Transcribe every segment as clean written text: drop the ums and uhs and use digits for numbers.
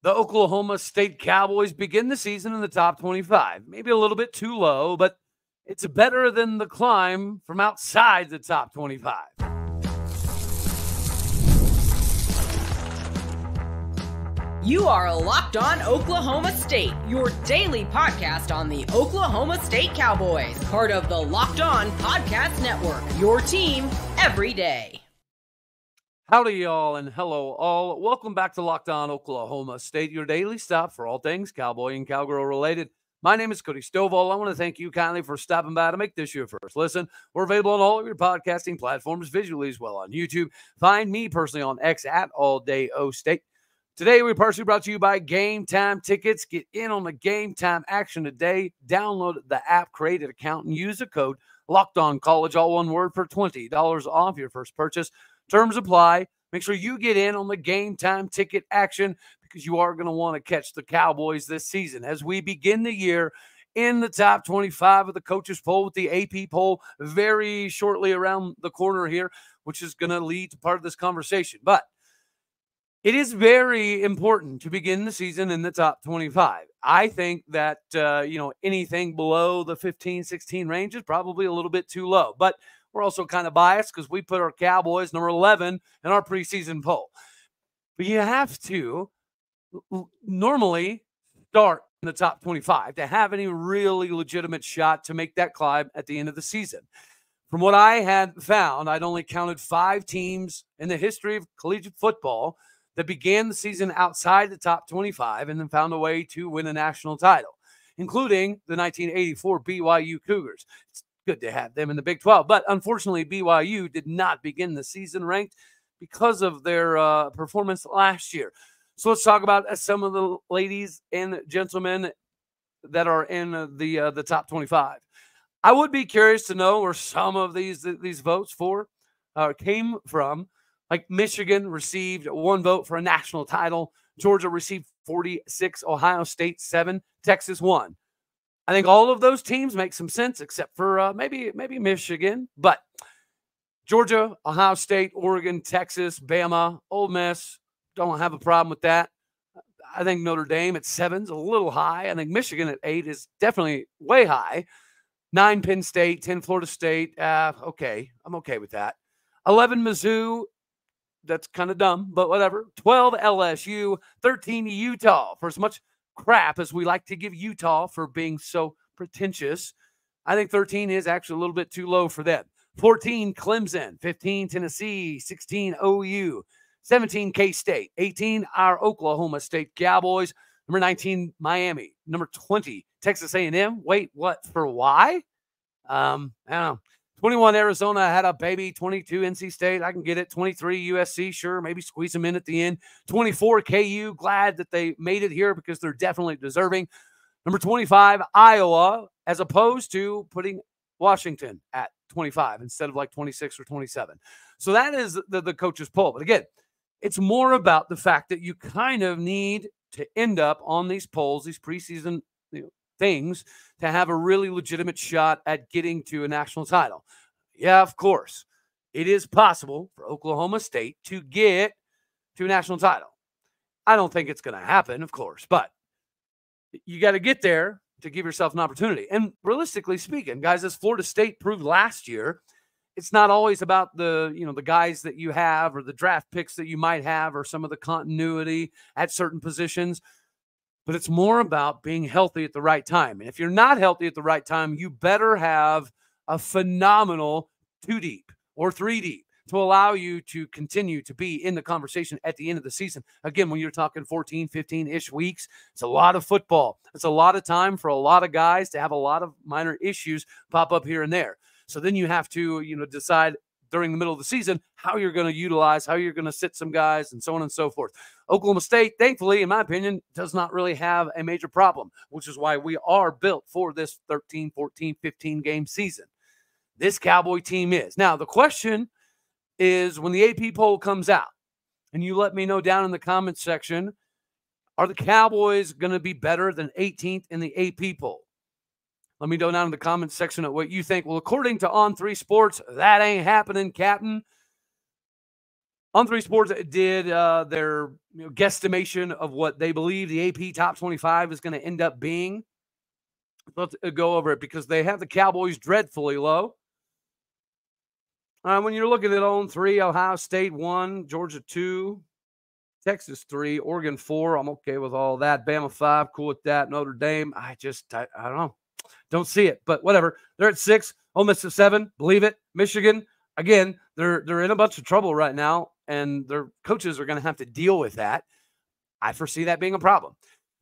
The Oklahoma State Cowboys begin the season in the top 25. Maybe a little bit too low, but it's better than the climb from outside the top 25. You are Locked On Oklahoma State, your daily podcast on the Oklahoma State Cowboys, part of the Locked On Podcast Network, your team every day. Howdy, y'all, and hello, all. Welcome back to Locked On Oklahoma State, your daily stop for all things Cowboy and Cowgirl related. My name is Cody Stovall. I want to thank you kindly for stopping by to make this your first listen. We're available on all of your podcasting platforms, visually as well on YouTube. Find me personally on X at AllDayOState. Today, we're partially brought to you by Game Time Tickets. Get in on the Game Time action today. Download the app, create an account, and use the code LOCKEDONCollege, all one word, for $20 off your first purchase. Terms apply. Make sure you get in on the Game Time Ticket action because you are going to want to catch the Cowboys this season as we begin the year in the top 25 of the coaches poll, with the AP poll very shortly around the corner here, which is going to lead to part of this conversation. But it is very important to begin the season in the top 25. I think that, anything below the 15, 16 range is probably a little bit too low. But we're also kind of biased because we put our Cowboys number 11 in our preseason poll. But you have to normally start in the top 25 to have any really legitimate shot to make that climb at the end of the season. From what I had found, I'd only counted 5 teams in the history of collegiate football that began the season outside the top 25 and then found a way to win a national title, including the 1984 BYU Cougars. It's good to have them in the Big 12, but unfortunately, BYU did not begin the season ranked because of their performance last year. So let's talk about some of the ladies and gentlemen that are in the top 25. I would be curious to know where some of these votes came from. Like Michigan received 1 vote for a national title. Georgia received 46, Ohio State 7, Texas 1. I think all of those teams make some sense except for maybe Michigan. But Georgia, Ohio State, Oregon, Texas, Bama, Ole Miss, don't have a problem with that. I think Notre Dame at 7 is a little high. I think Michigan at 8 is definitely way high. 9 Penn State, 10 Florida State. Okay, I'm okay with that. 11 Mizzou. That's kind of dumb, but whatever. 12 LSU, 13 Utah. For as much crap as we like to give Utah for being so pretentious, I think 13 is actually a little bit too low for them. 14 Clemson, 15 Tennessee, 16 OU, 17 K-State, 18 our Oklahoma State Cowboys, number 19 Miami, number 20 Texas A&M. Wait, what? For why? I don't know. 21 Arizona had a baby. 22 NC State, I can get it. 23 USC, sure, maybe squeeze them in at the end. 24 KU, glad that they made it here because they're definitely deserving. Number 25 Iowa, as opposed to putting Washington at 25 instead of like 26 or 27. So that is the coach's poll. But again, it's more about the fact that you kind of need to end up on these polls, these preseason things, to have a really legitimate shot at getting to a national title. Yeah, of course, it is possible for Oklahoma State to get to a national title. I don't think it's going to happen, of course, but you got to get there to give yourself an opportunity. And realistically speaking, guys, as Florida State proved last year, it's not always about the guys that you have or the draft picks that you might have or some of the continuity at certain positions. But it's more about being healthy at the right time. And if you're not healthy at the right time, you better have a phenomenal 2 deep or 3 deep to allow you to continue to be in the conversation at the end of the season. Again, when you're talking 14, 15-ish weeks, it's a lot of football. It's a lot of time for a lot of guys to have a lot of minor issues pop up here and there. So then you have to, decide during the middle of the season how you're going to utilize, how you're going to sit some guys, and so on and so forth. Oklahoma State, thankfully, in my opinion, does not really have a major problem, which is why we are built for this 13, 14, 15-game season. This Cowboy team is. Now, the question is, when the AP poll comes out, and you let me know down in the comments section, are the Cowboys going to be better than 18th in the AP poll? Let me know down in the comments section of what you think. Well, according to On3 Sports, that ain't happening, Captain. On3 Sports did their guesstimation of what they believe the AP Top 25 is going to end up being. Let's go over it because they have the Cowboys dreadfully low. When you're looking at On3, Ohio State 1, Georgia 2, Texas 3, Oregon 4. I'm okay with all that. Bama 5, cool with that. Notre Dame, I don't know. Don't see it, but whatever. They're at 6. Ole Miss at 7. Believe it. Michigan, again, they're in a bunch of trouble right now, and their coaches are going to have to deal with that. I foresee that being a problem.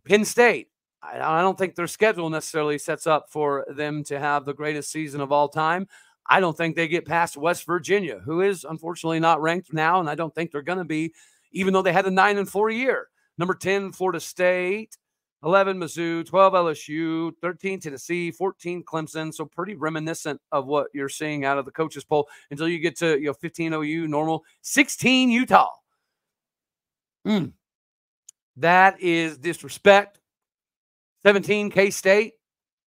Penn State, I don't think their schedule necessarily sets up for them to have the greatest season of all time. I don't think they get past West Virginia, who is unfortunately not ranked now, and I don't think they're going to be, even though they had a 9-4 year. Number 10, Florida State. 11, Mizzou. 12, LSU. 13, Tennessee. 14, Clemson. So pretty reminiscent of what you're seeing out of the coaches poll until you get to 15, OU, normal. 16, Utah. That is disrespect. 17, K-State.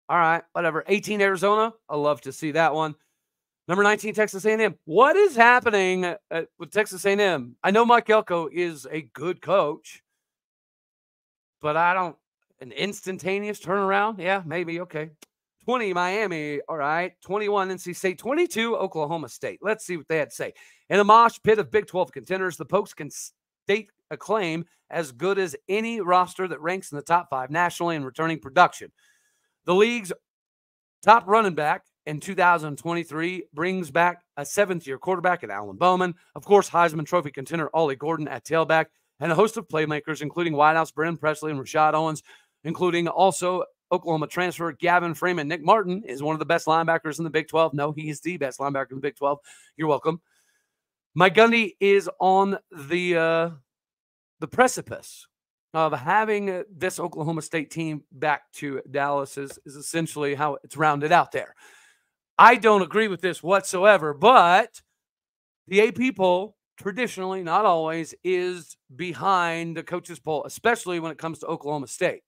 All right, whatever. 18, Arizona. I love to see that one. Number 19, Texas A&M. What is happening with Texas A&M? I know Mike Elko is a good coach, but an instantaneous turnaround? Yeah, maybe. Okay. 20, Miami. All right. 21, NC State. 22, Oklahoma State. Let's see what they had to say. In a mosh pit of Big 12 contenders, the Pokes can state a claim as good as any roster that ranks in the top 5 nationally in returning production. The league's top running back in 2023 brings back a 7th-year quarterback in Alan Bowman. Of course, Heisman Trophy contender Ollie Gordon at tailback, and a host of playmakers, including wideouts Brennan Presley and Rashad Owens, including also Oklahoma transfer Gavin Freeman. Nick Martin is one of the best linebackers in the Big 12. No, he is the best linebacker in the Big 12. You're welcome. Mike Gundy is on the precipice of having this Oklahoma State team back to Dallas is essentially how it's rounded out there. I don't agree with this whatsoever, but the AP poll, traditionally, not always, is behind the coaches poll, especially when it comes to Oklahoma State.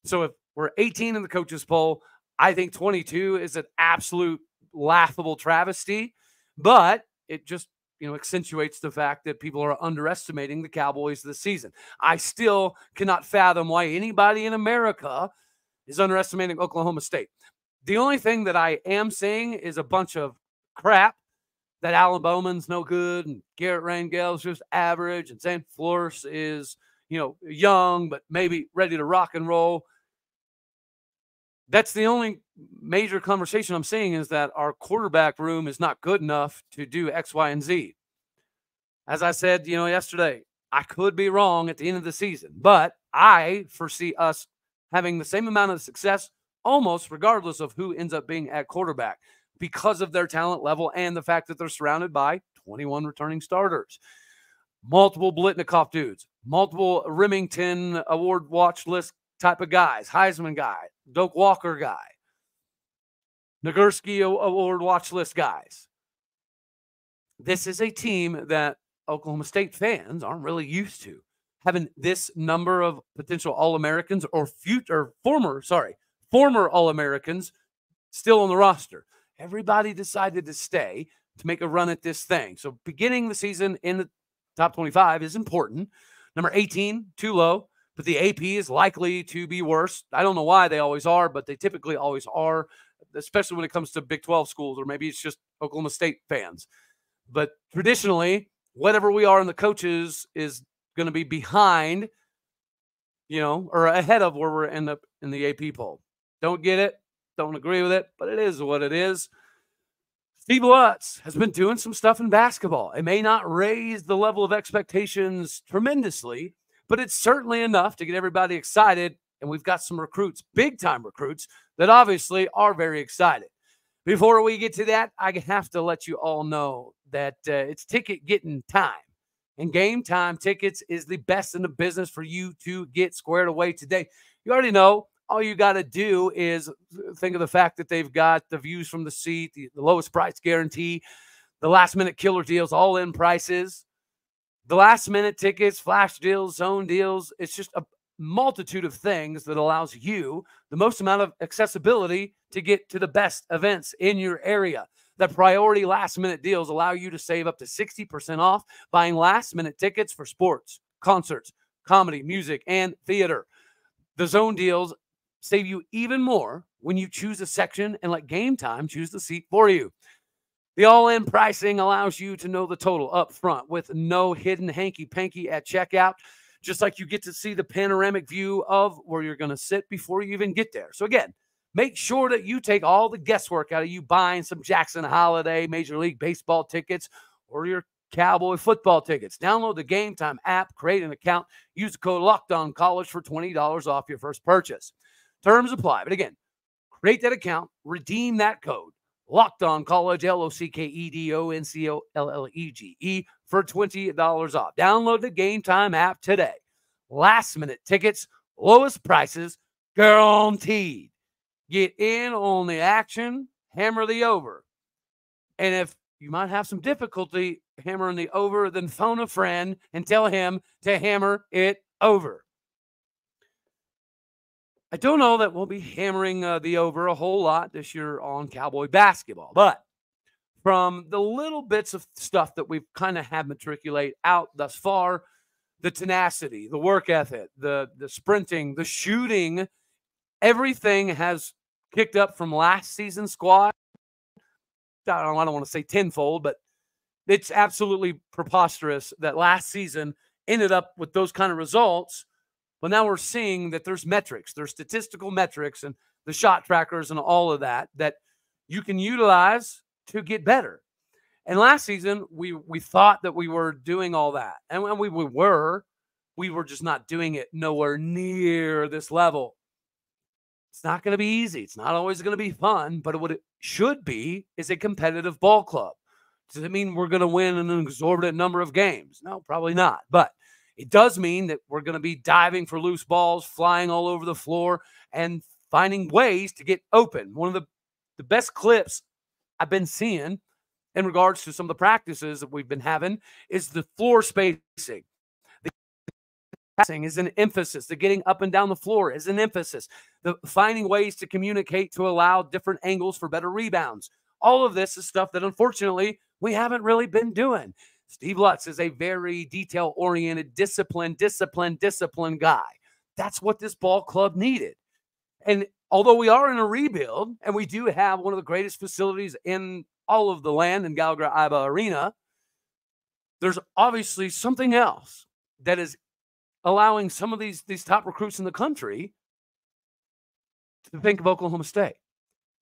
So if we're 18 in the coaches poll, I think 22 is an absolute laughable travesty, but it just accentuates the fact that people are underestimating the Cowboys this season. I still cannot fathom why anybody in America is underestimating Oklahoma State. The only thing that I am seeing is a bunch of crap that Alan Bowman's no good and Garrett Rangel's just average and Sam Flores is, young but maybe ready to rock and roll. That's the only major conversation I'm seeing, is that our quarterback room is not good enough to do X, Y, and Z. As I said, yesterday, I could be wrong at the end of the season, but I foresee us having the same amount of success almost regardless of who ends up being at quarterback because of their talent level and the fact that they're surrounded by 21 returning starters, multiple Blitnikoff dudes, multiple Remington award watch list type of guys, Heisman guy, Doak Walker guy, Nagurski award watch list guys. This is a team that Oklahoma State fans aren't really used to, having this number of potential All-Americans or former All-Americans still on the roster. Everybody decided to stay to make a run at this thing. So beginning the season in the top 25 is important. Number 18, too low, but the AP is likely to be worse. I don't know why they always are, but they typically always are, especially when it comes to Big 12 schools, or maybe it's just Oklahoma State fans. But traditionally, whatever we are in the coaches is going to be behind, or ahead of where we're in the AP poll. Don't get it. Don't agree with it, but it is what it is. Steve Lutz has been doing some stuff in basketball. It may not raise the level of expectations tremendously, but it's certainly enough to get everybody excited. And we've got some recruits, big-time recruits, that obviously are very excited. Before we get to that, I have to let you all know that it's ticket getting time. And Game Time Tickets is the best in the business for you to get squared away today. You already know. All you got to do is think of the fact that they've got the views from the seat, the lowest price guarantee, the last-minute killer deals, all-in prices, the last-minute tickets, flash deals, zone deals. It's just a multitude of things that allows you the most amount of accessibility to get to the best events in your area. that priority last-minute deals allow you to save up to 60% off buying last-minute tickets for sports, concerts, comedy, music, and theater. The zone deals save you even more when you choose a section and let Game Time choose the seat for you. The all-in pricing allows you to know the total up front with no hidden hanky-panky at checkout, just like you get to see the panoramic view of where you're going to sit before you even get there. So again, make sure that you take all the guesswork out of you buying some Jackson Holiday, Major League Baseball tickets, or your Cowboy football tickets. Download the Game Time app, create an account, use the code LOCKEDONCollege for $20 off your first purchase. Terms apply. But again, create that account, redeem that code, Locked On College, LOCKEDONCOLLEGE, for $20 off. Download the Game Time app today. Last-minute tickets, lowest prices, guaranteed. Get in on the action, hammer the over. And if you might have some difficulty hammering the over, then phone a friend and tell him to hammer it over. I don't know that we'll be hammering the over a whole lot this year on Cowboy basketball, but from the little bits of stuff that we've kind of had matriculate out thus far, the tenacity, the work ethic, the sprinting, the shooting, everything has kicked up from last season's squad. I don't want to say tenfold, but it's absolutely preposterous that last season ended up with those kind of results. But now we're seeing that there's metrics, there's statistical metrics and the shot trackers and all of that you can utilize to get better. And last season, we thought that we were doing all that. And when we were just not doing it nowhere near this level. It's not going to be easy. It's not always going to be fun, but what it should be is a competitive ball club. Does it mean we're going to win an exorbitant number of games? No, probably not. But it does mean that we're going to be diving for loose balls, flying all over the floor, and finding ways to get open. One of the best clips I've been seeing in regards to some of the practices that we've been having is the floor spacing. The passing is an emphasis. The getting up and down the floor is an emphasis. The finding ways to communicate to allow different angles for better rebounds. All of this is stuff that, unfortunately, we haven't really been doing. Steve Lutz is a very detail-oriented, disciplined guy. That's what this ball club needed. And although we are in a rebuild, and we do have one of the greatest facilities in all of the land in Gallagher-IbaArena, there's obviously something else that is allowing some of these top recruits in the country to think of Oklahoma State.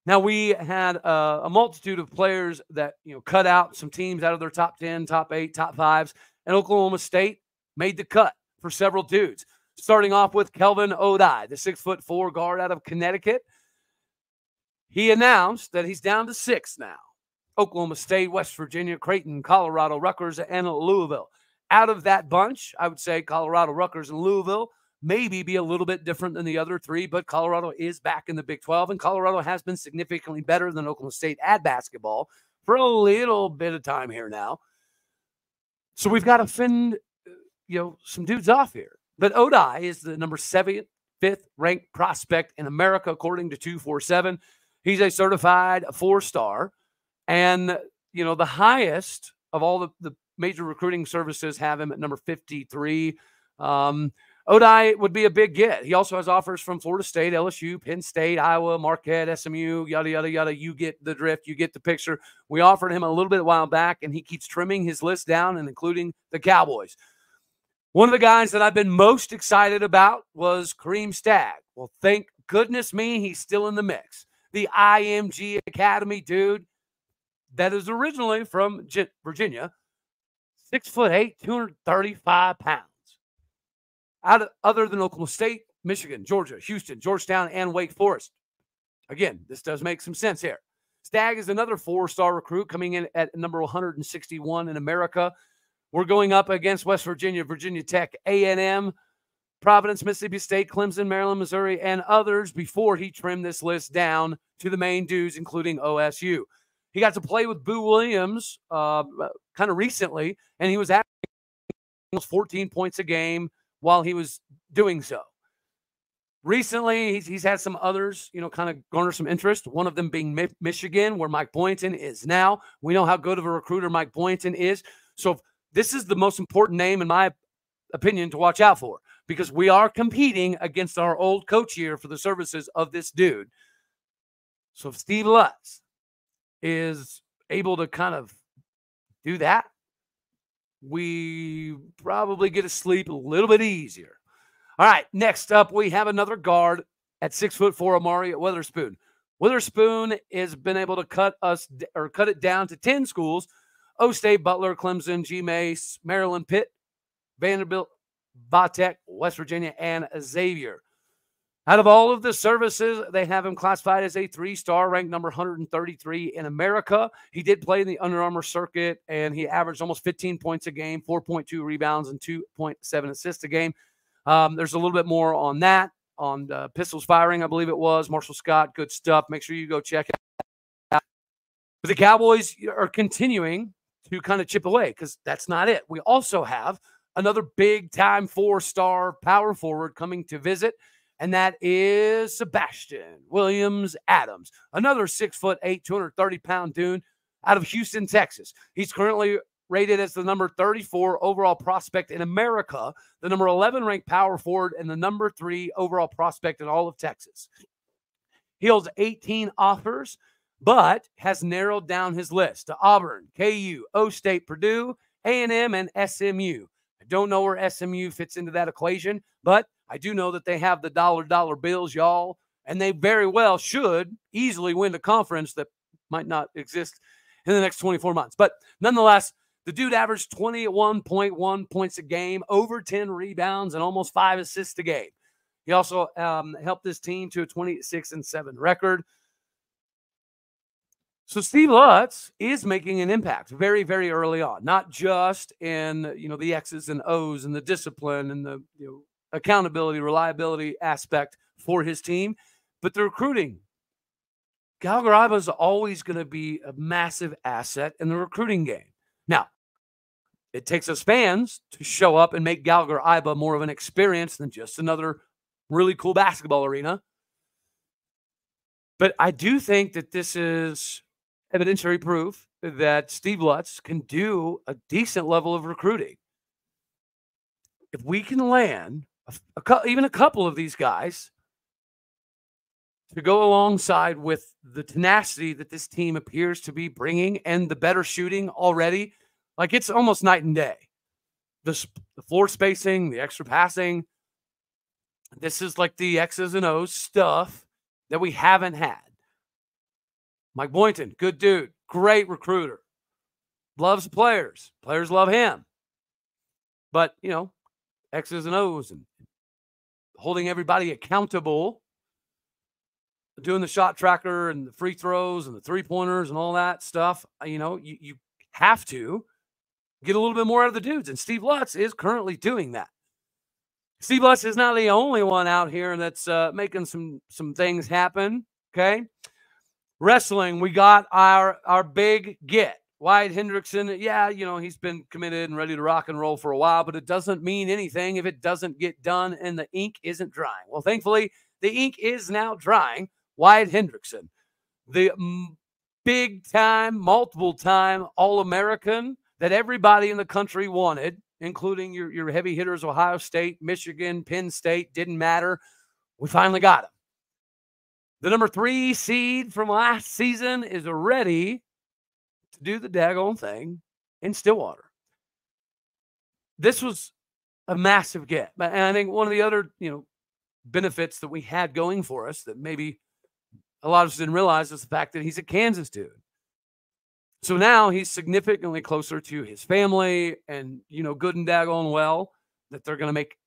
Now, we had a multitude of players that, cut out some teams out of their top 10, top 8, top 5s, and Oklahoma State made the cut for several dudes. Starting off with Kelvin Odai, the 6'4" guard out of Connecticut. He announced that he's down to 6 now. Oklahoma State, West Virginia, Creighton, Colorado, Rutgers, and Louisville. Out of that bunch, I would say Colorado, Rutgers, and Louisville maybe be a little bit different than the other 3, but Colorado is back in the Big 12, and Colorado has been significantly better than Oklahoma State at basketball for a little bit of time here now. So we've got to fend, some dudes off here. But Odai is the number 5th ranked prospect in America, according to 247. He's a certified 4-star, and, the highest of all the major recruiting services have him at number 53. Odai would be a big get. He also has offers from Florida State, LSU, Penn State, Iowa, Marquette, SMU, yada, yada, yada. You get the drift. You get the picture. We offered him a little bit a while back, and he keeps trimming his list down and including the Cowboys. One of the guys that I've been most excited about was Kareem Stagg. Well, thank goodness me, he's still in the mix. The IMG Academy dude that is originally from Virginia, 6'8", 235 pounds. Other than Oklahoma State, Michigan, Georgia, Houston, Georgetown, and Wake Forest. Again, this does make some sense here. Stagg is another 4-star recruit coming in at number 161 in America. We're going up against West Virginia, Virginia Tech, A&M, Providence, Mississippi State, Clemson, Maryland, Missouri, and others before he trimmed this list down to the main dudes, including OSU. He got to play with Boo Williams kind of recently, and he was averaging 14 points a game while he was doing so. Recently, he's had some others, kind of garner some interest. One of them being Michigan, where Mike Boynton is now. We know how good of a recruiter Mike Boynton is. So this is the most important name, in my opinion, to watch out for, because we are competing against our old coach here for the services of this dude. So if Steve Lutz is able to kind of do that, we probably get to sleep a little bit easier. All right, next up, we have another guard at 6'4", Amari Witherspoon. Witherspoon has been able to cut it down to 10 schools: O-State, Butler, Clemson, GMACE, Maryland, Pitt, Vanderbilt, Vatech, West Virginia, and Xavier. Out of all of the services, they have him classified as a 3-star, ranked number 133 in America. He did play in the Under Armour circuit, and he averaged almost 15 points a game, 4.2 rebounds, and 2.7 assists a game. There's a little bit more on that, on pistols firing, I believe it was. Marshall Scott, good stuff. Make sure you go check it out. But the Cowboys are continuing to kind of chip away, because that's not it. We also have another big-time 4-star power forward coming to visit, and that is Sebastian Williams-Adams, another 6'8", 230-pound dude out of Houston, Texas. He's currently rated as the number 34 overall prospect in America, the number 11 ranked power forward, and the number 3 overall prospect in all of Texas. He holds 18 offers, but has narrowed down his list to Auburn, KU, O-State, Purdue, A&M, and SMU. I don't know where SMU fits into that equation, but I do know that they have the dollar bills, y'all, and they very well should easily win the conference that might not exist in the next 24 months. But nonetheless, the dude averaged 21.1 points a game, over 10 rebounds, and almost 5 assists a game. He also helped this team to a 26-7 record. So Steve Lutz is making an impact very, very early on, not just in the X's and O's and the discipline and the accountability, reliability aspect for his team, but the recruiting. Gallagher-IbaArena is always going to be a massive asset in the recruiting game. Now, it takes us fans to show up and make Gallagher-IbaArena more of an experience than just another really cool basketball arena. But I do think that this is evidentiary proof that Steve Lutz can do a decent level of recruiting. If we can land even a couple of these guys to go alongside with the tenacity that this team appears to be bringing and the better shooting already, like it's almost night and day. The floor spacing, the extra passing, this is like the X's and O's stuff that we haven't had. Mike Boynton, good dude, great recruiter, loves players. Players love him. But, X's and O's and holding everybody accountable, doing the shot tracker and the free throws and the three-pointers and all that stuff, you have to get a little bit more out of the dudes. And Steve Lutz is currently doing that. Steve Lutz is not the only one out here that's making some things happen, okay? Wrestling, we got our big get. Wyatt Hendrickson, yeah, he's been committed and ready to rock and roll for a while, but it doesn't mean anything if it doesn't get done and the ink isn't drying. Well, thankfully, the ink is now drying. Wyatt Hendrickson, the big-time, multiple-time All-American that everybody in the country wanted, including your heavy hitters, Ohio State, Michigan, Penn State, didn't matter. We finally got him. The number 3 seed from last season is ready to do the daggone thing in Stillwater. This was a massive get. And I think one of the other, benefits that we had going for us that maybe a lot of us didn't realize is the fact that he's a Kansas dude. So now he's significantly closer to his family and, good and daggone well that they're going to make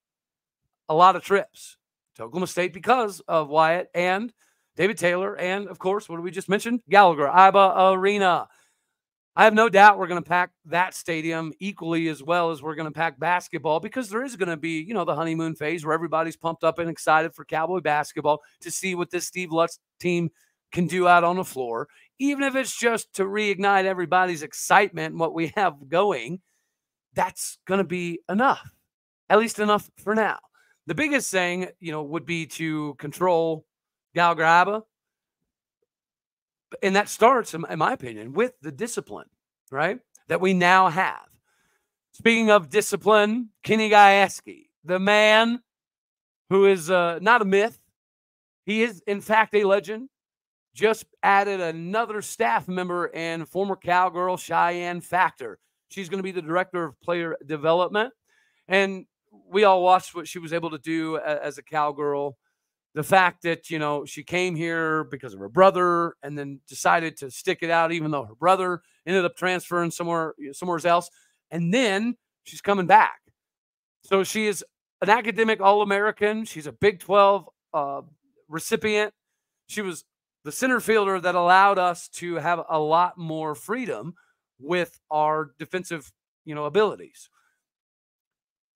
a lot of trips to Oklahoma State because of Wyatt and David Taylor and, of course, what did we just mention? Gallagher-IbaArena. I have no doubt we're going to pack that stadium equally as well as we're going to pack basketball, because there is going to be, the honeymoon phase where everybody's pumped up and excited for Cowboy basketball to see what this Steve Lutz team can do out on the floor, even if it's just to reignite everybody's excitement and what we have going. That's going to be enough, at least enough for now. The biggest thing, would be to control Gallagher-IbaArena. And that starts, in my opinion, with the discipline, right, that we now have. Speaking of discipline, Kenny Gajewski, the man who is not a myth. He is, in fact, a legend. Just added another staff member and former Cowgirl Cheyenne Factor. She's going to be the director of player development. And we all watched what she was able to do as a Cowgirl. The fact that, she came here because of her brother and then decided to stick it out, even though her brother ended up transferring somewhere else. And then she's coming back. So she is an academic All-American. She's a Big 12 recipient. She was the center fielder that allowed us to have a lot more freedom with our defensive, abilities.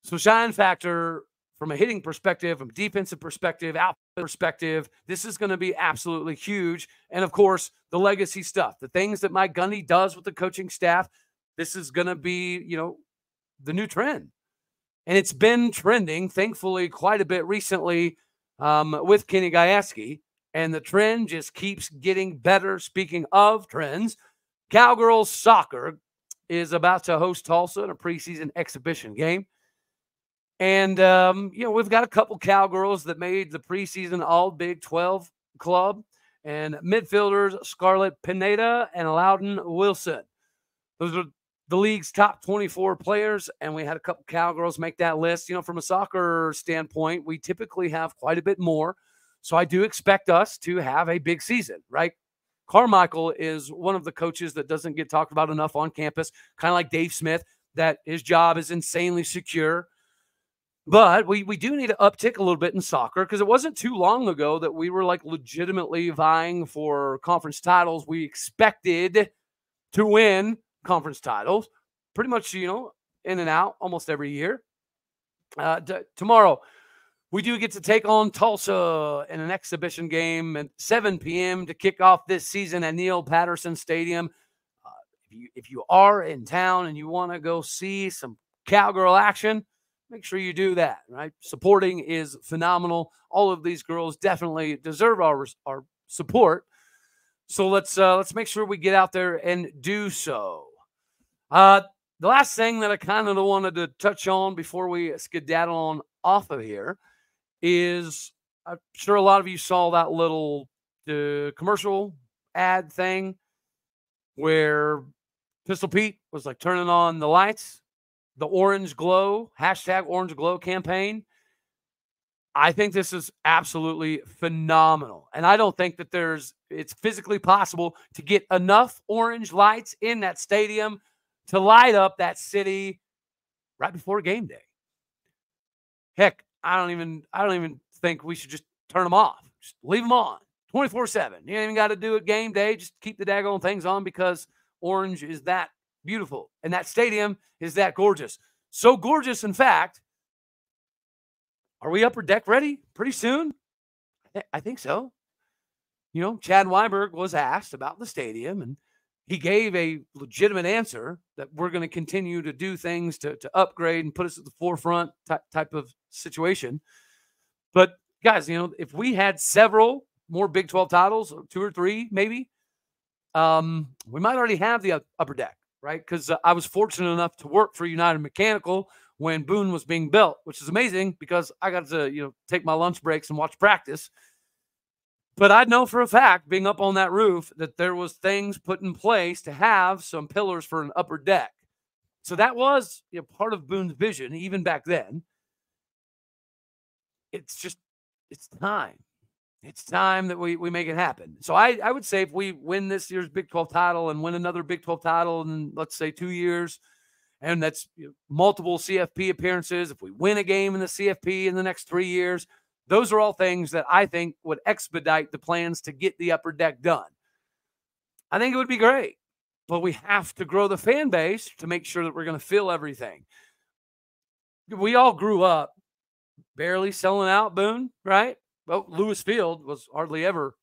So Cheyenne Factor, from a hitting perspective, from a defensive perspective, outfield perspective, this is going to be absolutely huge. And of course, the legacy stuff, the things that Mike Gundy does with the coaching staff, this is going to be, the new trend. And it's been trending, thankfully, quite a bit recently with Kenny Gajewski. And the trend just keeps getting better. Speaking of trends, Cowgirls soccer is about to host Tulsa in a preseason exhibition game. And, we've got a couple Cowgirls that made the preseason All Big 12 club. And midfielders Scarlett Pineda and Loudon Wilson. Those are the league's top 24 players, and we had a couple Cowgirls make that list. From a soccer standpoint, we typically have quite a bit more. So I do expect us to have a big season, right? Carmichael is one of the coaches that doesn't get talked about enough on campus, kind of like Dave Smith, that his job is insanely secure. But we do need to uptick a little bit in soccer, because it wasn't too long ago that we were legitimately vying for conference titles. We expected to win conference titles pretty much, in and out almost every year. Tomorrow, we do get to take on Tulsa in an exhibition game at 7 p.m. to kick off this season at Neil Patterson Stadium. If you are in town and you want to go see some Cowgirl action, make sure you do that, right? Supporting is phenomenal. All of these girls definitely deserve our support. So let's make sure we get out there and do so. The last thing that I kind of wanted to touch on before we skedaddle on off of here is, I'm sure a lot of you saw that little commercial ad thing where Pistol Pete was turning on the lights, the orange glow, #OrangeGlow campaign. I think this is absolutely phenomenal. And I don't think that it's physically possible to get enough orange lights in that stadium to light up that city right before game day. Heck, I don't even think we should just turn them off. Just leave them on 24/7. You ain't even got to do it game day. Just keep the daggone things on, because orange is that beautiful. And that stadium is that gorgeous. So gorgeous, in fact, are we upper deck ready pretty soon? I think so. Chad Weinberg was asked about the stadium, and he gave a legitimate answer that we're going to continue to do things to upgrade and put us at the forefront type of situation. But guys, if we had several more Big 12 titles, 2 or 3 maybe, we might already have the upper deck, right? Because I was fortunate enough to work for United Mechanical when Boone was being built, which is amazing because I got to take my lunch breaks and watch practice. But I know for a fact, being up on that roof, that there was things put in place to have some pillars for an upper deck. So that was part of Boone's vision, even back then. It's time. It's time that we make it happen. So I would say if we win this year's Big 12 title and win another Big 12 title in, let's say, 2 years, and that's multiple CFP appearances, if we win a game in the CFP in the next 3 years, those are all things that I think would expedite the plans to get the upper deck done. I think it would be great, but we have to grow the fan base to make sure that we're going to fill everything. We all grew up barely selling out Boone, right? Well, Lewis Field was hardly ever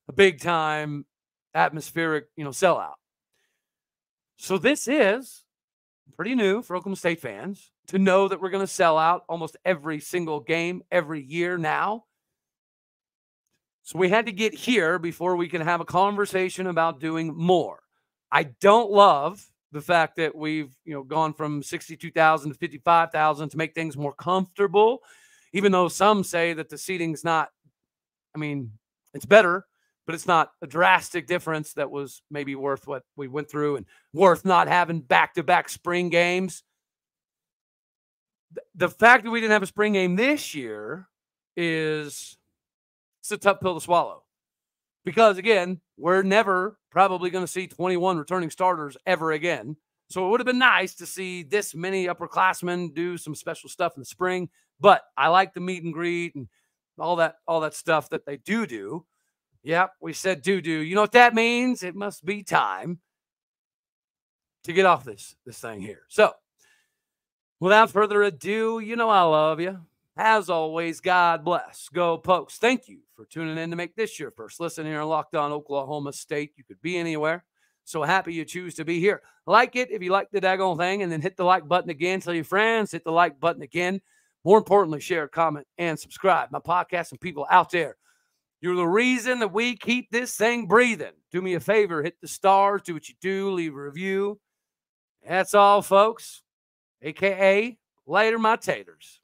a big-time atmospheric, sellout. So this is pretty new for Oklahoma State fans to know that we're going to sell out almost every single game every year now. So we had to get here before we can have a conversation about doing more. I don't love the fact that we've, gone from 62,000 to 55,000 to make things more comfortable, even though some say that the seating's not, it's better, but it's not a drastic difference that was maybe worth what we went through and worth not having back-to-back spring games. The fact that we didn't have a spring game this year it's a tough pill to swallow. Because, again, we're never probably going to see 21 returning starters ever again. So it would have been nice to see this many upperclassmen do some special stuff in the spring. But I like the meet and greet and all that stuff that they do. Yep, we said do. You know what that means? It must be time to get off this thing here. So, without further ado, I love you. As always, God bless. Go Pokes. Thank you for tuning in to make this your first listen here in Locked On Oklahoma State. You could be anywhere. So happy you choose to be here. Like it if you like the daggone thing, and then hit the like button again. Tell your friends, hit the like button again. More importantly, share, comment, and subscribe. My podcast and people out there, you're the reason that we keep this thing breathing. Do me a favor, hit the stars, do what you do, leave a review. That's all, folks. AKA, later, my taters.